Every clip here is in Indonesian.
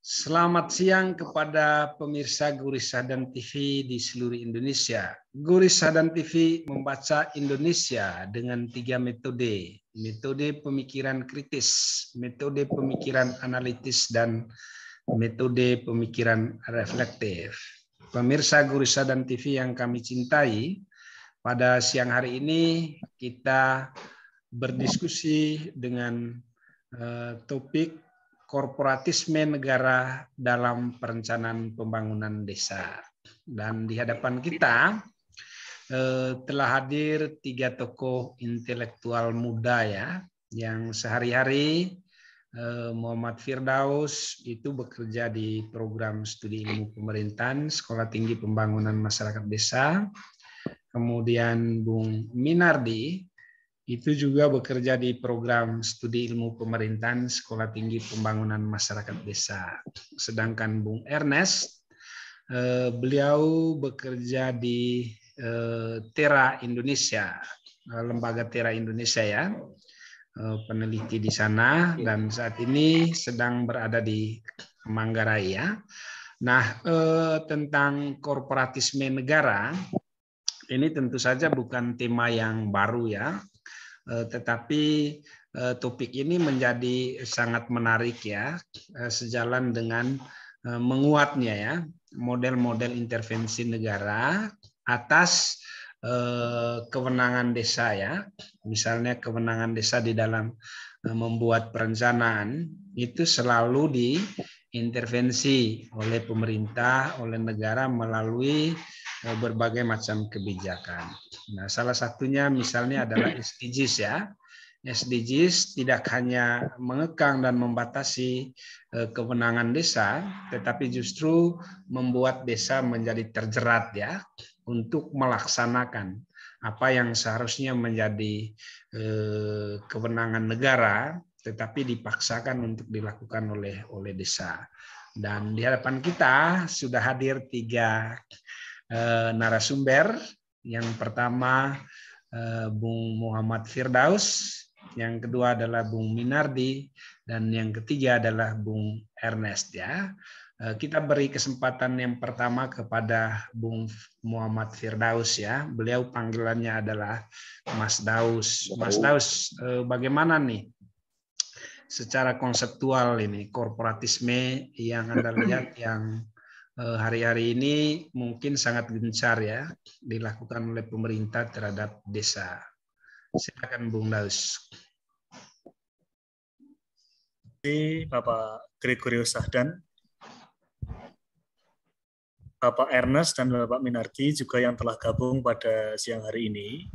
Selamat siang kepada pemirsa Guru Sadan TV di seluruh Indonesia. Guru Sadan TV membaca Indonesia dengan 3 metode. Metode pemikiran kritis, metode pemikiran analitis, dan metode pemikiran reflektif. Pemirsa Guru Sadan TV yang kami cintai, pada siang hari ini kita berdiskusi dengan topik korporatisme negara dalam perencanaan pembangunan desa. Dan di hadapan kita telah hadir 3 tokoh intelektual muda ya, yang sehari-hari Muhammad Firdaus itu bekerja di program studi ilmu pemerintahan Sekolah Tinggi Pembangunan Masyarakat Desa. Kemudian Bung Minardi itu juga bekerja di program studi ilmu pemerintahan Sekolah Tinggi Pembangunan Masyarakat Desa. Sedangkan Bung Ernest, beliau bekerja di Tera Indonesia, lembaga Tera Indonesia ya, peneliti di sana, dan saat ini sedang berada di Manggarai ya. Nah, tentang korporatisme negara, ini tentu saja bukan tema yang baru ya, tetapi topik ini menjadi sangat menarik ya, sejalan dengan menguatnya ya model-model intervensi negara atas kewenangan desa ya. Misalnya kewenangan desa di dalam membuat perencanaan itu selalu diintervensi oleh pemerintah, oleh negara melalui berbagai macam kebijakan. Nah, salah satunya misalnya adalah SDGs ya. SDGs tidak hanya mengekang dan membatasi kewenangan desa, tetapi justru membuat desa menjadi terjerat ya untuk melaksanakan apa yang seharusnya menjadi kewenangan negara, tetapi dipaksakan untuk dilakukan oleh desa. Dan di hadapan kita sudah hadir 3 narasumber. Yang pertama Bung Muhammad Firdaus, yang kedua adalah Bung Minardi, dan yang ketiga adalah Bung Ernest ya. Kita beri kesempatan yang pertama kepada Bung Muhammad Firdaus ya. Beliau panggilannya adalah Mas Daus. Mas Daus, bagaimana nih secara konseptual ini korporatisme yang Anda lihat yang hari-hari ini mungkin sangat gencar ya dilakukan oleh pemerintah terhadap desa. Silakan Bung Daus. Terima kasih Bapak Gregorius Sahdan, Bapak Ernest dan Bapak Minardi juga yang telah gabung pada siang hari ini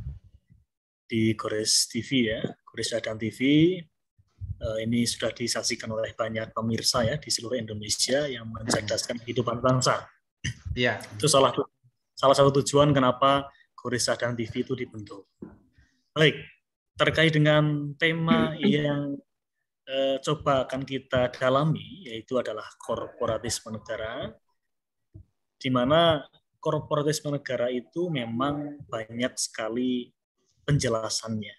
di Gores TV ya, Gores Sahdan TV. Ini sudah disaksikan oleh banyak pemirsa ya di seluruh Indonesia yang mencerdaskan kehidupan bangsa. Ya. Itu salah satu tujuan kenapa Gores Sahdan TV itu dibentuk. Baik, terkait dengan tema yang coba akan kita dalami, yaitu adalah korporatisme negara, di mana korporatisme negara itu memang banyak sekali penjelasannya.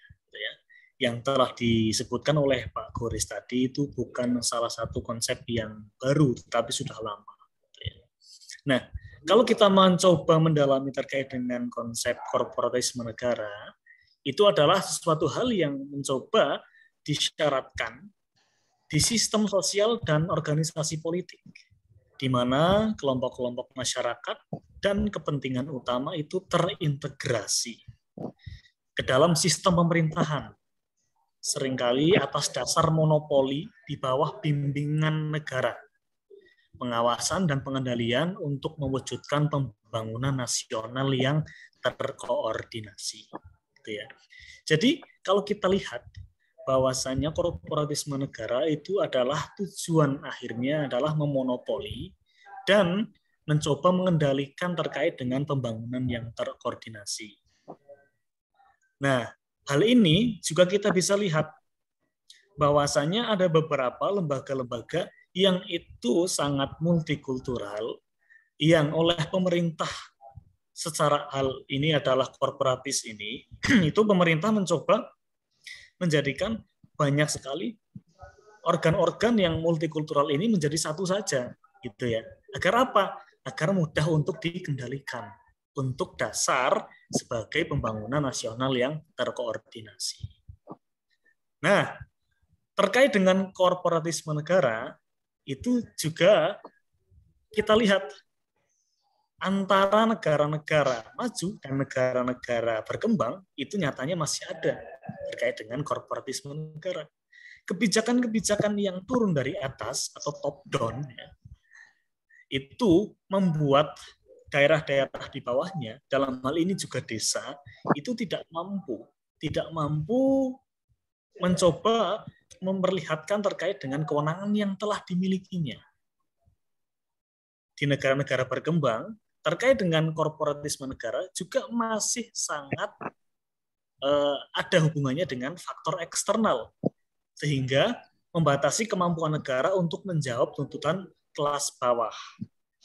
Yang telah disebutkan oleh Pak Goris tadi itu bukan salah satu konsep yang baru, tetapi sudah lama. Nah, kalau kita mencoba mendalami terkait dengan konsep korporatisme negara, itu adalah sesuatu hal yang mencoba disyaratkan di sistem sosial dan organisasi politik, di mana kelompok-kelompok masyarakat dan kepentingan utama itu terintegrasi ke dalam sistem pemerintahan, seringkali atas dasar monopoli di bawah bimbingan negara, pengawasan dan pengendalian untuk mewujudkan pembangunan nasional yang terkoordinasi. Jadi kalau kita lihat bahwasannya korporatisme negara itu adalah tujuan akhirnya adalah memonopoli dan mencoba mengendalikan terkait dengan pembangunan yang terkoordinasi. Nah, hal ini juga kita bisa lihat bahwasannya ada beberapa lembaga-lembaga yang itu sangat multikultural, yang oleh pemerintah secara hal ini adalah korporatis ini, itu pemerintah mencoba menjadikan banyak sekali organ-organ yang multikultural ini menjadi satu saja, gitu ya. Agar apa? Agar mudah untuk dikendalikan, untuk dasar sebagai pembangunan nasional yang terkoordinasi. Nah, terkait dengan korporatisme negara, itu juga kita lihat antara negara-negara maju dan negara-negara berkembang itu nyatanya masih ada terkait dengan korporatisme negara. Kebijakan-kebijakan yang turun dari atas atau top down ya, itu membuat daerah-daerah di bawahnya, dalam hal ini juga desa, itu tidak mampu mencoba memperlihatkan terkait dengan kewenangan yang telah dimilikinya. Di negara-negara berkembang, terkait dengan korporatisme negara juga masih sangat ada hubungannya dengan faktor eksternal, sehingga membatasi kemampuan negara untuk menjawab tuntutan kelas bawah.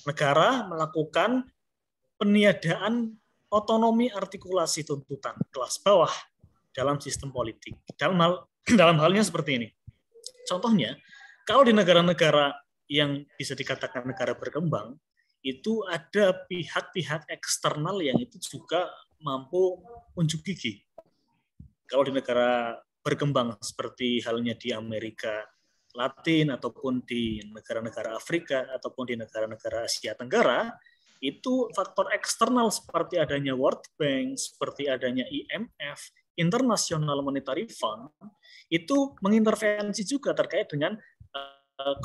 Negara melakukan peniadaan otonomi artikulasi tuntutan kelas bawah dalam sistem politik. Dalam halnya seperti ini. Contohnya, kalau di negara-negara yang bisa dikatakan negara berkembang, itu ada pihak-pihak eksternal yang itu juga mampu unjuk gigi. Kalau di negara berkembang seperti halnya di Amerika Latin ataupun di negara-negara Afrika ataupun di negara-negara Asia Tenggara, itu faktor eksternal seperti adanya World Bank, seperti adanya IMF, International Monetary Fund, itu mengintervensi juga terkait dengan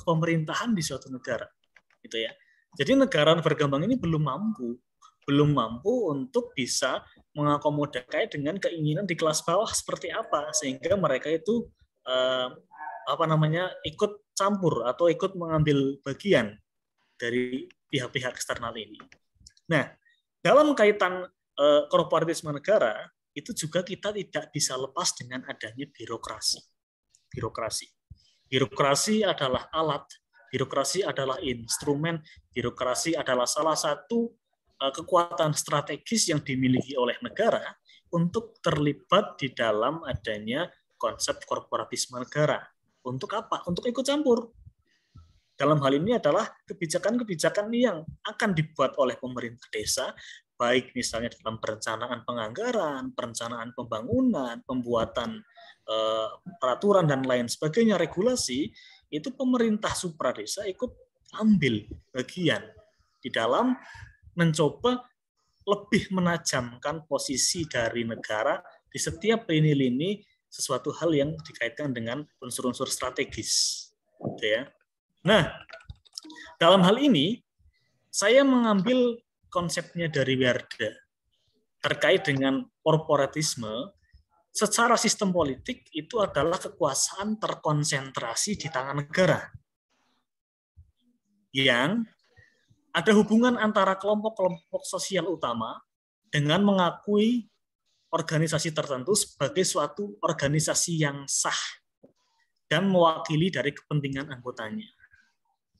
pemerintahan di suatu negara, gitu ya. Jadi negara berkembang ini belum mampu untuk bisa mengakomodir terkait dengan keinginan di kelas bawah seperti apa, sehingga mereka itu ikut campur atau ikut mengambil bagian dari pihak-pihak eksternal ini. Nah, dalam kaitan korporatisme negara, itu juga kita tidak bisa lepas dengan adanya birokrasi. Birokrasi adalah alat, birokrasi adalah instrumen, birokrasi adalah salah satu kekuatan strategis yang dimiliki oleh negara untuk terlibat di dalam adanya konsep korporatisme negara. Untuk apa? Untuk ikut campur. Dalam hal ini adalah kebijakan-kebijakan yang akan dibuat oleh pemerintah desa, baik misalnya dalam perencanaan penganggaran, perencanaan pembangunan, pembuatan peraturan dan lain sebagainya, regulasi, itu pemerintah supradesa ikut ambil bagian di dalam mencoba lebih menajamkan posisi dari negara di setiap lini-lini sesuatu hal yang dikaitkan dengan unsur-unsur strategis, gitu ya. Nah, dalam hal ini saya mengambil konsepnya dari Werda terkait dengan korporatisme. Secara sistem politik itu adalah kekuasaan terkonsentrasi di tangan negara yang ada hubungan antara kelompok-kelompok sosial utama dengan mengakui organisasi tertentu sebagai suatu organisasi yang sah dan mewakili dari kepentingan anggotanya.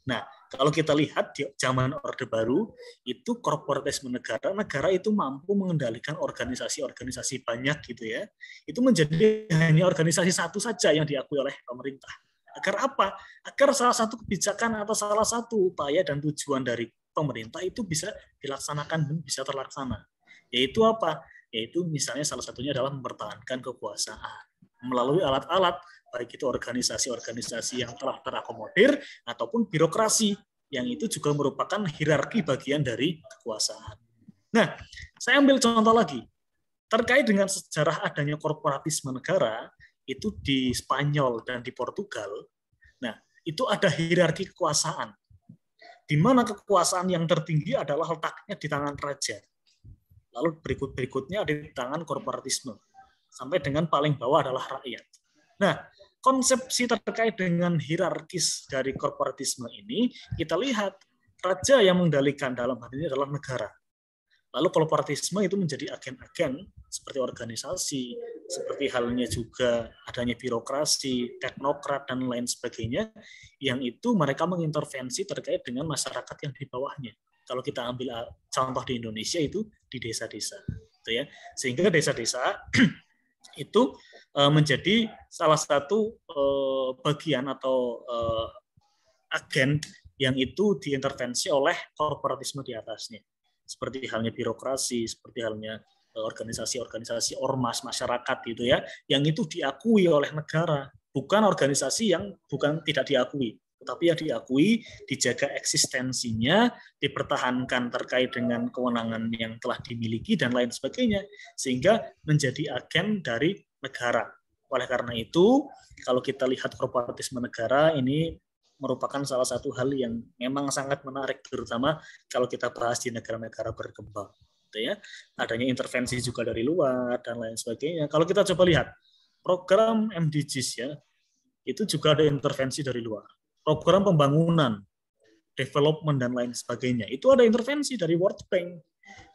Nah, kalau kita lihat di zaman Orde Baru, itu korporatisme negara itu mampu mengendalikan organisasi-organisasi banyak gitu ya. Itu menjadi hanya organisasi satu saja yang diakui oleh pemerintah. Agar apa? Agar salah satu kebijakan atau salah satu upaya dan tujuan dari pemerintah itu bisa dilaksanakan dan bisa terlaksana. Yaitu apa? Yaitu misalnya salah satunya adalah mempertahankan kekuasaan melalui alat-alat, baik itu organisasi-organisasi yang telah terakomodir ataupun birokrasi yang itu juga merupakan hierarki bagian dari kekuasaan. Nah, saya ambil contoh lagi terkait dengan sejarah adanya korporatisme negara itu di Spanyol dan di Portugal. Nah, itu ada hierarki kekuasaan di mana kekuasaan yang tertinggi adalah letaknya di tangan raja. Lalu berikutnya ada di tangan korporatisme. Sampai dengan paling bawah adalah rakyat. Nah, konsepsi terkait dengan hierarkis dari korporatisme ini, kita lihat raja yang mengendalikan dalam hal ini adalah negara. Lalu korporatisme itu menjadi agen-agen seperti organisasi, seperti halnya juga adanya birokrasi, teknokrat, dan lain sebagainya, yang itu mereka mengintervensi terkait dengan masyarakat yang di bawahnya. Kalau kita ambil contoh di Indonesia itu di desa-desa. Gitu ya. Sehingga desa-desa itu menjadi salah satu bagian atau agen yang itu diintervensi oleh korporatisme di atasnya. Seperti halnya birokrasi, seperti halnya organisasi-organisasi ormas masyarakat gitu ya, yang itu diakui oleh negara, bukan organisasi yang tidak diakui, tetapi yang diakui, dijaga eksistensinya, dipertahankan terkait dengan kewenangan yang telah dimiliki dan lain sebagainya, sehingga menjadi agen dari negara. Oleh karena itu, kalau kita lihat korporatisme negara ini merupakan salah satu hal yang memang sangat menarik, terutama kalau kita bahas di negara-negara berkembang. Gitu ya. Adanya intervensi juga dari luar dan lain sebagainya. Kalau kita coba lihat program MDGs ya, itu juga ada intervensi dari luar. Program pembangunan, development dan lain sebagainya, itu ada intervensi dari World Bank,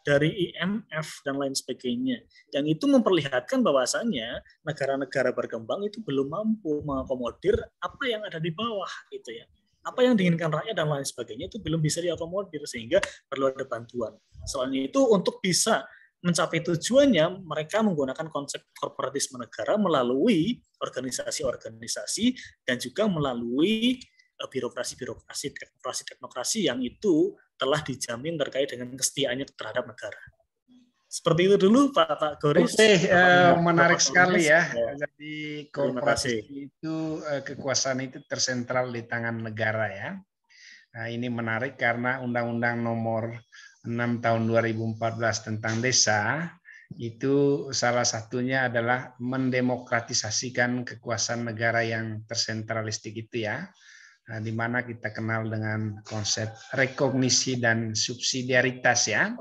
dari IMF dan lain sebagainya. Yang itu memperlihatkan bahwasannya negara-negara berkembang itu belum mampu mengakomodir apa yang ada di bawah gitu ya. Apa yang diinginkan rakyat dan lain sebagainya itu belum bisa diakomodir, sehingga perlu ada bantuan. Selain itu, untuk bisa mencapai tujuannya, mereka menggunakan konsep korporatisme negara melalui organisasi-organisasi dan juga melalui birokrasi-birokrasi, teknokrasi-teknokrasi yang itu telah dijamin terkait dengan kesetiaannya terhadap negara. Seperti itu dulu Pak Goris. Oke, menarik sekali ya. Jadi korporasi itu, kekuasaan itu tersentral di tangan negara ya. Nah, ini menarik karena Undang-Undang Nomor 6 Tahun 2014 tentang desa itu salah satunya adalah mendemokratisasikan kekuasaan negara yang tersentralistik itu ya. Di mana kita kenal dengan konsep rekognisi dan subsidiaritas ya.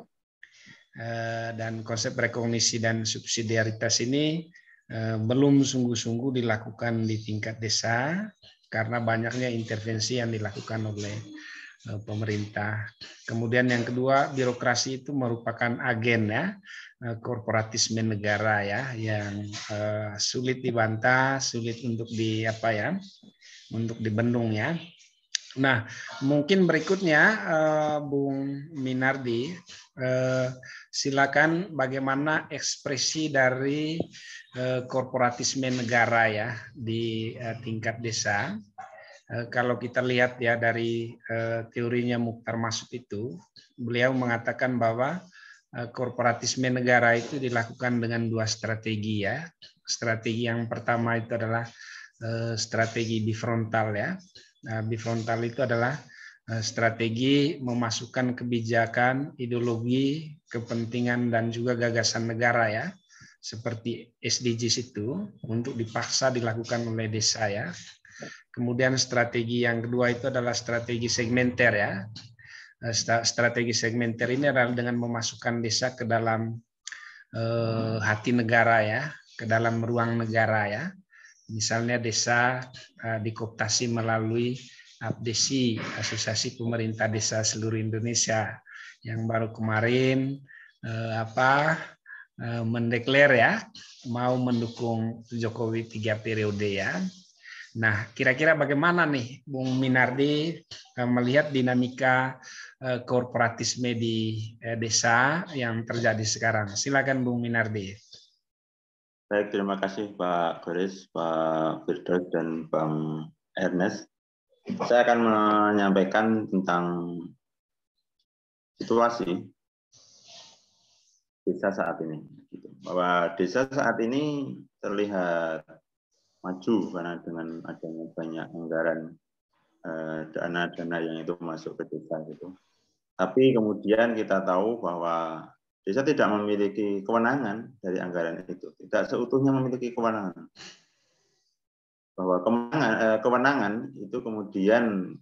Dan konsep rekognisi dan subsidiaritas ini belum sungguh-sungguh dilakukan di tingkat desa karena banyaknya intervensi yang dilakukan oleh pemerintah. Kemudian yang kedua, birokrasi itu merupakan agen ya, korporatisme negara ya, yang sulit dibantah, sulit untuk untuk dibendung ya. Nah, mungkin berikutnya Bung Minardi, silakan bagaimana ekspresi dari korporatisme negara ya di tingkat desa. Kalau kita lihat ya dari teorinya Mukhtar Masud itu, beliau mengatakan bahwa korporatisme negara itu dilakukan dengan dua strategi ya. Strategi yang pertama itu adalah strategi bifrontal ya. Bifrontal itu adalah strategi memasukkan kebijakan, ideologi, kepentingan dan juga gagasan negara ya, seperti SDGs itu untuk dipaksa dilakukan oleh desa ya. Kemudian strategi yang kedua itu adalah strategi segmenter ya. Strategi segmenter ini adalah dengan memasukkan desa ke dalam hati negara ya, ke dalam ruang negara ya. Misalnya desa dikooptasi melalui APDESI, Asosiasi Pemerintah Desa Seluruh Indonesia, yang baru kemarin mendeklar ya mau mendukung Jokowi 3 periode ya. Nah, kira-kira bagaimana nih Bung Minardi melihat dinamika korporatisme di desa yang terjadi sekarang? Silakan Bung Minardi. Baik, terima kasih Pak Goris, Pak Firdaus, dan Bang Ernest. Saya akan menyampaikan tentang situasi desa saat ini. Bahwa desa saat ini terlihat maju karena dengan adanya banyak anggaran dana-dana yang itu masuk ke desa itu. Tapi kemudian kita tahu bahwa desa tidak memiliki kewenangan dari anggaran itu, tidak seutuhnya memiliki kewenangan. Bahwa kewenangan itu kemudian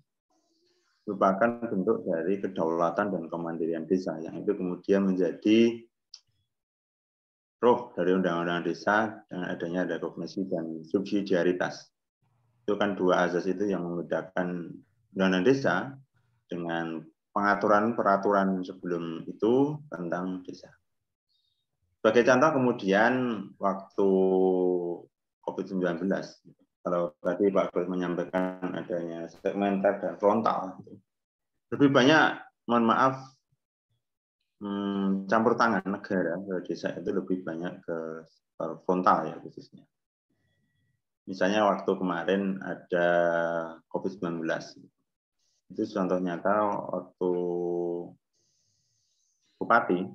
merupakan bentuk dari kedaulatan dan kemandirian desa, yang itu kemudian menjadi roh dari undang-undang desa dengan adanya rekognisi dan subsidiaritas. Itu kan dua azas itu yang membedakan undang-undang desa dengan pengaturan-peraturan sebelum itu tentang desa. Sebagai contoh kemudian waktu COVID-19, kalau tadi Pak Goris menyampaikan adanya segmenter dan frontal, lebih banyak, mohon maaf, campur tangan negara ke desa itu lebih banyak ke frontal ya khususnya. Misalnya waktu kemarin ada COVID-19. Itu contoh nyata waktu Bupati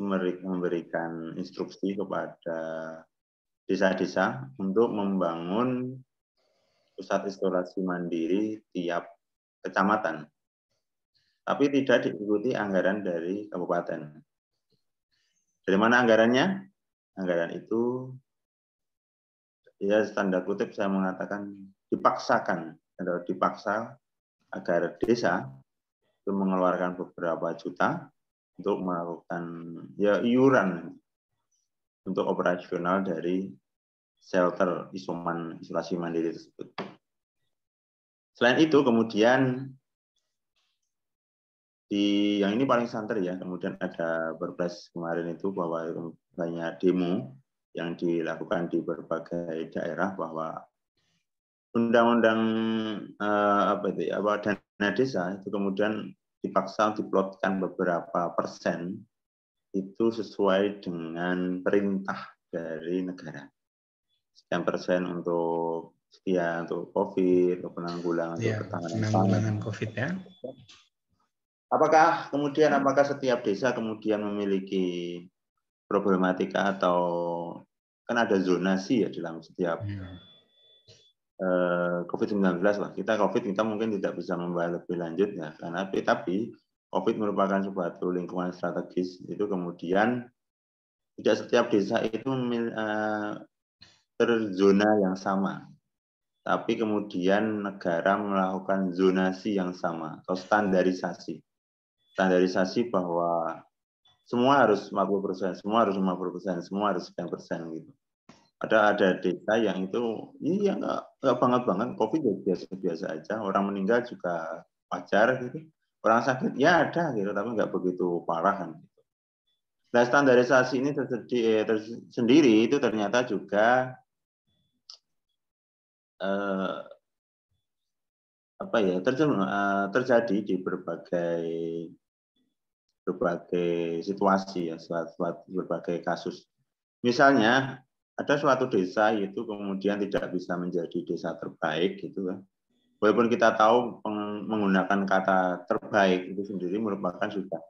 memberikan instruksi kepada desa-desa untuk membangun pusat isolasi mandiri tiap kecamatan. Tapi tidak diikuti anggaran dari kabupaten. Dari mana anggarannya? Anggaran itu, ya tanda kutip saya mengatakan dipaksakan, atau dipaksa agar desa itu mengeluarkan beberapa juta untuk melakukan ya iuran untuk operasional dari shelter isolasi mandiri tersebut. Selain itu kemudian yang ini paling santer ya, kemudian ada Perpres kemarin itu bahwa banyak demo yang dilakukan di berbagai daerah bahwa undang-undang dana desa itu kemudian dipaksa diplotkan beberapa persen itu sesuai dengan perintah dari negara. Sekian persen untuk untuk COVID, untuk penanggulangan, ya, untuk penanggulangan COVID ya. Apakah setiap desa kemudian memiliki problematika atau kan ada zonasi ya dalam setiap COVID-19 lah. Kita mungkin tidak bisa membahas lebih lanjut ya, karena tapi COVID merupakan suatu lingkungan strategis, itu kemudian tidak setiap desa itu terzona yang sama. Tapi kemudian negara melakukan zonasi yang sama atau standarisasi. Standarisasi bahwa semua harus 50%, semua harus 50%, semua harus sekian persen gitu. Ada desa yang itu iya nggak banget COVID ya biasa-biasa aja, orang meninggal juga wajar gitu, orang sakit ya ada gitu, tapi nggak begitu parah kan. Gitu. Nah standarisasi ini tersendiri itu ternyata juga terjadi di berbagai situasi ya, berbagai kasus. Misalnya ada suatu desa itu kemudian tidak bisa menjadi desa terbaik gitu kan. Walaupun kita tahu menggunakan kata terbaik itu sendiri merupakan sudah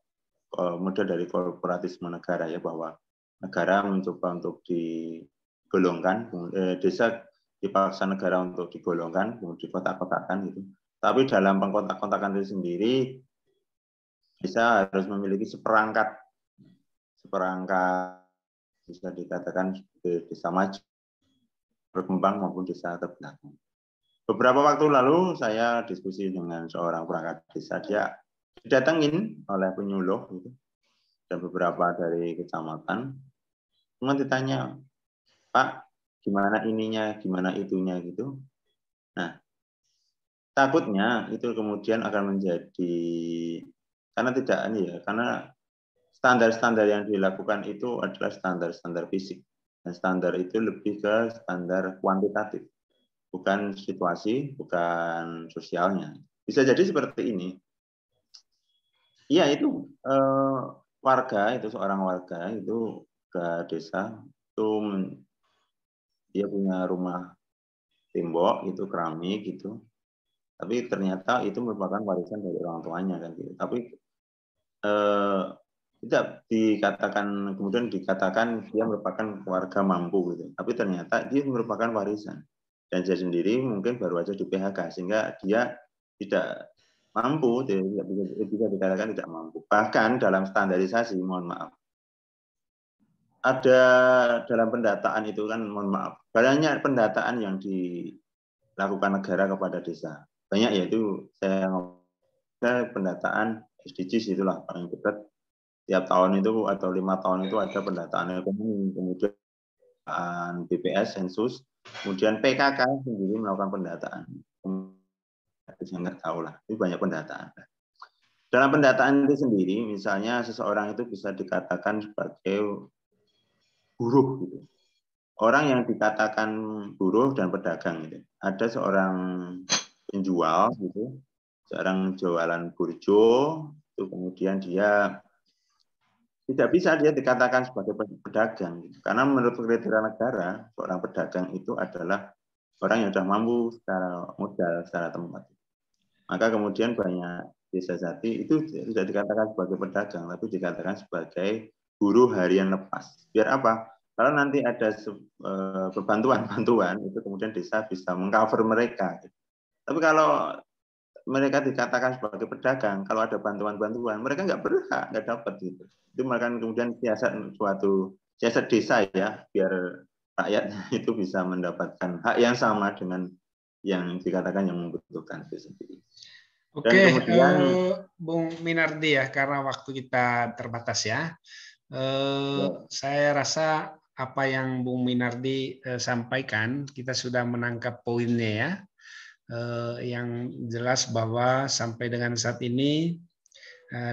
model dari korporatisme negara ya, bahwa negara mencoba untuk digolongkan, desa dipaksa negara untuk digolongkan, kemudian dikotak-kotakan gitu. Tapi dalam pengkotak-kotakan itu sendiri desa harus memiliki seperangkat bisa dikatakan sebagai desa maju, berkembang maupun desa terbelakang. Beberapa waktu lalu saya diskusi dengan seorang perangkat desa, dia didatengin oleh penyuluh gitu, dan beberapa dari kecamatan. Cuma ditanya, Pak, gimana ininya, gimana itunya gitu. Nah, takutnya itu kemudian akan menjadi karena standar-standar yang dilakukan itu adalah standar-standar fisik. Dan standar itu lebih ke standar kuantitatif, bukan situasi, bukan sosialnya. Bisa jadi seperti ini. Iya itu seorang warga itu ke desa itu dia punya rumah tembok itu keramik gitu. Tapi ternyata itu merupakan warisan dari orang tuanya kan gitu. Tapi tidak kemudian dikatakan dia merupakan keluarga mampu gitu. Tapi ternyata dia merupakan warisan. Dan dia sendiri mungkin baru aja di PHK sehingga dia tidak mampu, tidak bisa dikatakan tidak mampu. Bahkan dalam standarisasi, mohon maaf, ada dalam pendataan itu kan, mohon maaf, banyak pendataan yang dilakukan negara kepada desa. Banyak yaitu saya pendataan SDGs itulah paling dekat. Tiap tahun itu atau 5 tahun itu ada pendataan ekonomi, kemudian BPS, sensus, kemudian PKK sendiri melakukan pendataan. Saya nggak tahu lah, itu banyak pendataan. Dalam pendataan itu sendiri, misalnya seseorang itu bisa dikatakan sebagai buruh gitu. Orang yang dikatakan buruh dan pedagang gitu. Ada seorang penjual gitu, seorang jualan burjo, itu kemudian dia tidak bisa dia dikatakan sebagai pedagang gitu. Karena menurut kriteria negara, seorang pedagang itu adalah orang yang sudah mampu secara modal, secara tempat. Maka kemudian banyak desa jati itu tidak dikatakan sebagai pedagang, tapi dikatakan sebagai buruh harian lepas. Biar apa? Kalau nanti ada bantuan itu kemudian desa bisa mengcover mereka. Tapi kalau mereka dikatakan sebagai pedagang, kalau ada bantuan-bantuan, mereka nggak berhak, nggak dapat gitu. Itu makan kemudian siasat desa ya, biar rakyatnya itu bisa mendapatkan hak yang sama dengan yang dikatakan yang membutuhkan itu sendiri. Dan Oke, kemudian Bung Minardi ya, karena waktu kita terbatas ya. Saya rasa apa yang Bung Minardi sampaikan, kita sudah menangkap poinnya ya. Yang jelas bahwa sampai dengan saat ini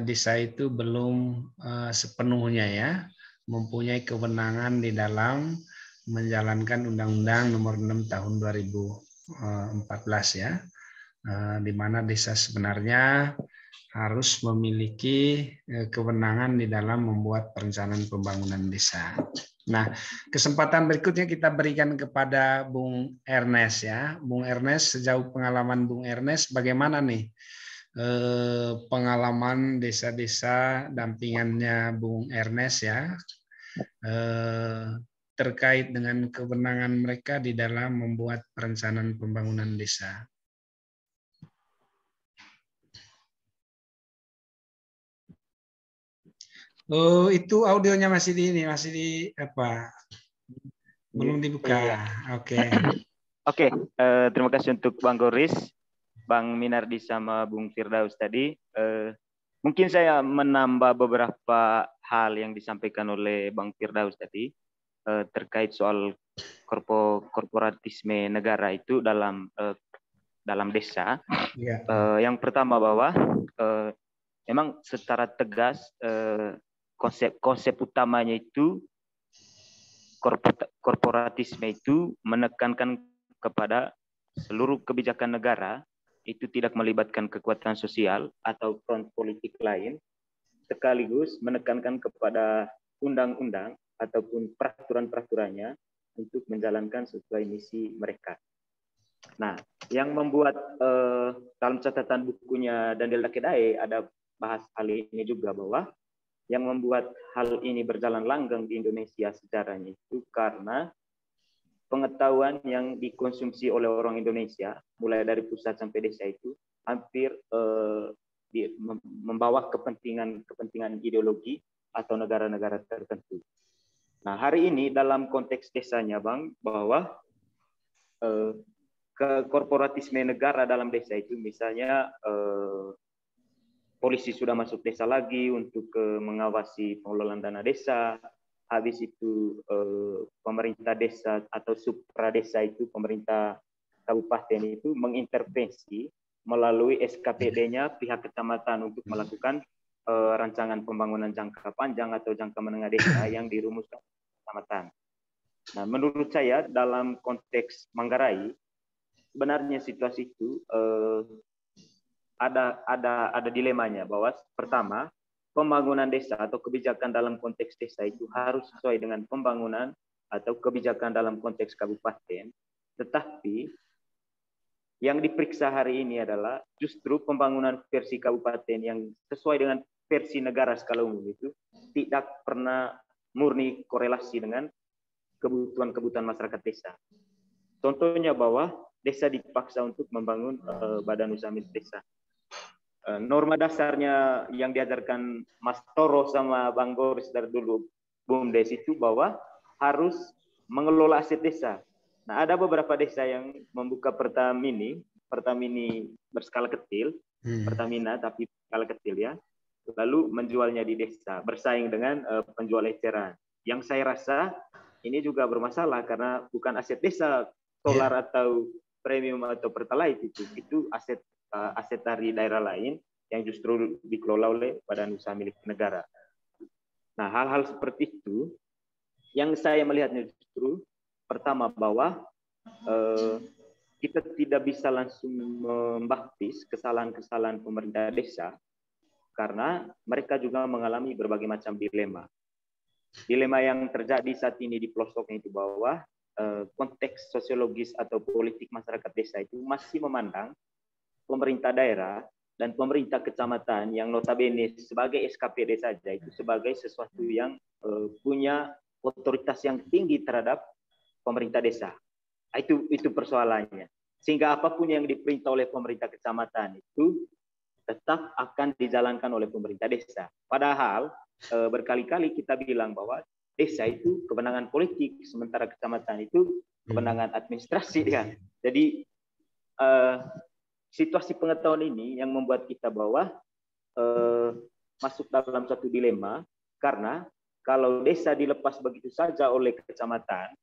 desa itu belum sepenuhnya ya mempunyai kewenangan di dalam menjalankan Undang-Undang Nomor 6 Tahun 2014 ya. Di mana desa sebenarnya harus memiliki kewenangan di dalam membuat perencanaan pembangunan desa. Nah, kesempatan berikutnya kita berikan kepada Bung Ernest ya. Bung Ernest, sejauh pengalaman Bung Ernest, bagaimana nih pengalaman desa-desa dampingannya Bung Ernest ya, terkait dengan kewenangan mereka di dalam membuat perencanaan pembangunan desa. Oh, itu audionya masih di apa? Belum dibuka. Iya. Oke. Oke, terima kasih untuk Bang Goris, Bang Minardi sama Bung Firdaus tadi. Mungkin saya menambah beberapa hal yang disampaikan oleh Bang Firdaus tadi terkait soal korporatisme negara itu dalam desa. Ya. Yang pertama bahwa memang secara tegas konsep utamanya itu korporatisme itu menekankan kepada seluruh kebijakan negara itu tidak melibatkan kekuatan sosial atau front politik lain, sekaligus menekankan kepada undang-undang ataupun peraturan-peraturannya untuk menjalankan sesuai misi mereka. Nah, yang membuat dalam catatan bukunya Daniel Dakedae ada bahas hal ini juga, bahwa yang membuat hal ini berjalan langgeng di Indonesia sejarahnya itu karena pengetahuan yang dikonsumsi oleh orang Indonesia mulai dari pusat sampai desa itu hampir membawa kepentingan ideologi atau negara-negara tertentu. Nah, hari ini dalam konteks desanya, Bang, bahwa korporatisme negara dalam desa itu misalnya polisi sudah masuk desa lagi untuk mengawasi pengelolaan dana desa. Habis itu pemerintah desa atau supra desa itu pemerintah kabupaten itu mengintervensi melalui SKPD-nya pihak kecamatan untuk melakukan rancangan pembangunan jangka panjang atau jangka menengah desa yang dirumuskan kecamatan. Nah, menurut saya dalam konteks Manggarai sebenarnya situasi itu ada dilemanya, bahwa pertama pembangunan desa atau kebijakan dalam konteks desa itu harus sesuai dengan pembangunan atau kebijakan dalam konteks kabupaten, tetapi yang diperiksa hari ini adalah justru pembangunan versi kabupaten yang sesuai dengan versi negara skala umum itu tidak pernah murni korelasi dengan kebutuhan masyarakat desa. Contohnya bahwa desa dipaksa untuk membangun badan usaha milik desa. Norma dasarnya yang diajarkan Mas Toro sama Bang Goris dari dulu, BUMDes, itu bahwa harus mengelola aset desa. Nah, ada beberapa desa yang membuka Pertamini berskala kecil, Pertamina tapi berskala kecil ya, lalu menjualnya di desa, bersaing dengan penjual eceran. Yang saya rasa ini juga bermasalah karena bukan aset desa, solar atau premium atau pertalite itu aset dari daerah lain yang justru dikelola oleh badan usaha milik negara. Nah, hal-hal seperti itu yang saya melihatnya justru pertama bahwa kita tidak bisa langsung membaptis kesalahan-kesalahan pemerintah desa karena mereka juga mengalami berbagai macam dilema. Dilema yang terjadi saat ini di pelosoknya itu bahwa konteks sosiologis atau politik masyarakat desa itu masih memandang pemerintah daerah dan pemerintah kecamatan yang notabene sebagai SKPD saja itu sebagai sesuatu yang punya otoritas yang tinggi terhadap pemerintah desa. Itu persoalannya. Sehingga apapun yang diperintah oleh pemerintah kecamatan itu tetap akan dijalankan oleh pemerintah desa. Padahal berkali-kali kita bilang bahwa desa itu kewenangan politik, sementara kecamatan itu kewenangan administrasi dia. Jadi situasi pengetahuan ini yang membuat kita bahwa masuk dalam satu dilema, karena kalau desa dilepas begitu saja oleh kecamatan,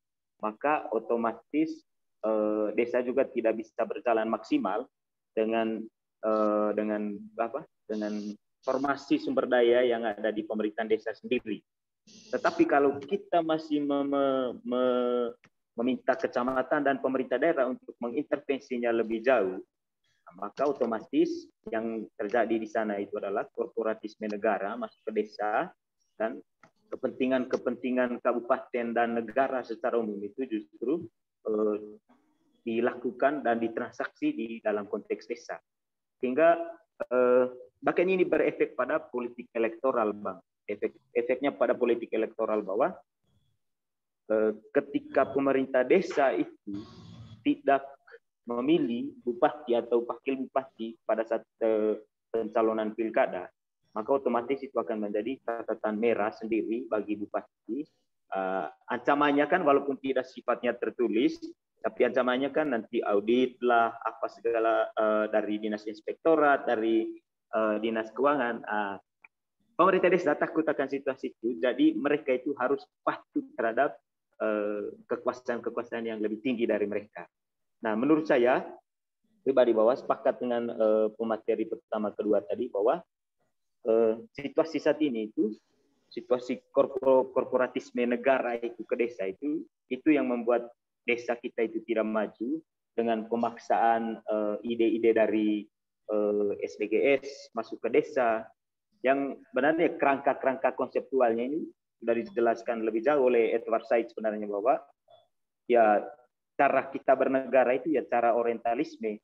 maka otomatis desa juga tidak bisa berjalan maksimal dengan formasi sumber daya yang ada di pemerintahan desa sendiri. Tetapi kalau kita masih meminta kecamatan dan pemerintah daerah untuk mengintervensinya lebih jauh, maka otomatis yang terjadi di sana itu adalah korporatisme negara masuk ke desa, dan kepentingan kabupaten dan negara secara umum itu justru dilakukan dan ditransaksi di dalam konteks desa. Sehingga bahkan ini berefek pada politik elektoral, Bang. Efeknya pada politik elektoral bahwa ketika pemerintah desa itu tidak memilih bupati atau wakil bupati pada saat pencalonan pilkada, maka otomatis itu akan menjadi catatan merah sendiri bagi bupati. Ancamannya kan walaupun tidak sifatnya tertulis, tapi ancamannya kan nanti audit lah, apa segala dari dinas inspektorat, dari dinas keuangan. Pemerintah desa takut akan situasi itu, jadi mereka itu harus patuh terhadap kekuasaan-kekuasaan yang lebih tinggi dari mereka. Nah, menurut saya pribadi bahwa sepakat dengan pemateri pertama kedua tadi bahwa situasi saat ini itu situasi korporatisme negara itu ke desa itu yang membuat desa kita itu tidak maju dengan pemaksaan ide-ide dari SDGs masuk ke desa, yang sebenarnya kerangka-kerangka konseptualnya ini sudah dijelaskan lebih jauh oleh Edward Said sebenarnya, bahwa ya cara kita bernegara itu ya cara orientalisme,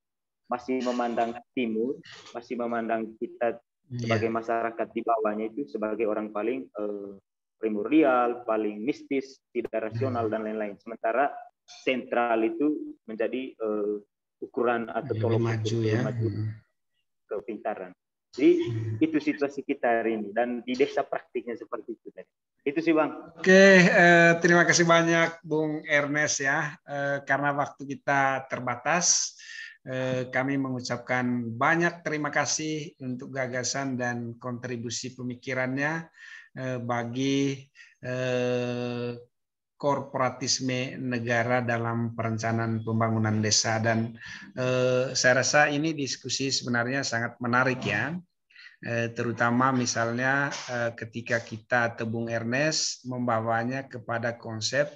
masih memandang timur, masih memandang kita sebagai masyarakat di bawahnya itu sebagai orang paling primordial, paling mistis, tidak rasional dan lain-lain. Sementara sentral itu menjadi ukuran atau tolok ukur maju kepintaran. Jadi itu situasi kita hari ini, dan di desa praktiknya seperti itu. Itu sih, Bang. Oke, terima kasih banyak Bung Ernest ya. Karena waktu kita terbatas, kami mengucapkan banyak terima kasih untuk gagasan dan kontribusi pemikirannya bagi korporatisme negara dalam perencanaan pembangunan desa. Dan saya rasa ini diskusi sebenarnya sangat menarik ya, terutama misalnya ketika kita atau Bung Ernest membawanya kepada konsep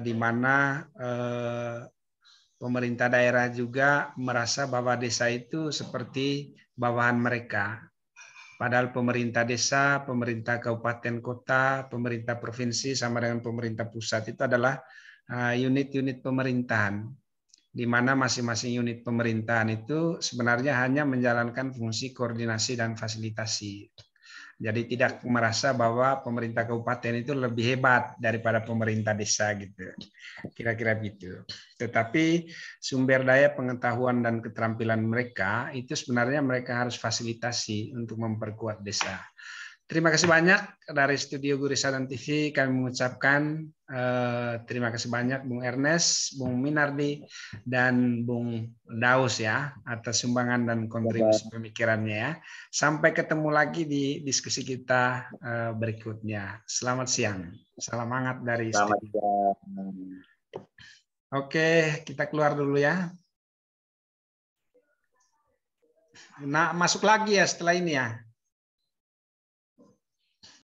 di mana pemerintah daerah juga merasa bahwa desa itu seperti bawahan mereka. Padahal pemerintah desa, pemerintah kabupaten kota, pemerintah provinsi sama dengan pemerintah pusat itu adalah unit-unit pemerintahan, di mana masing-masing unit pemerintahan itu sebenarnya hanya menjalankan fungsi koordinasi dan fasilitasi. Jadi tidak merasa bahwa pemerintah kabupaten itu lebih hebat daripada pemerintah desa gitu. Kira-kira gitu. Tetapi sumber daya pengetahuan dan keterampilan mereka itu sebenarnya mereka harus fasilitasi untuk memperkuat desa. Terima kasih banyak dari Studio Gurisadan TV. Kami mengucapkan terima kasih banyak Bung Ernest, Bung Minardi, dan Bung Daus ya atas sumbangan dan kontribusi pemikirannya ya. Sampai ketemu lagi di diskusi kita berikutnya. Selamat siang. Salam hangat dari Studio. Oke, kita keluar dulu ya. Nah, masuk lagi ya setelah ini ya.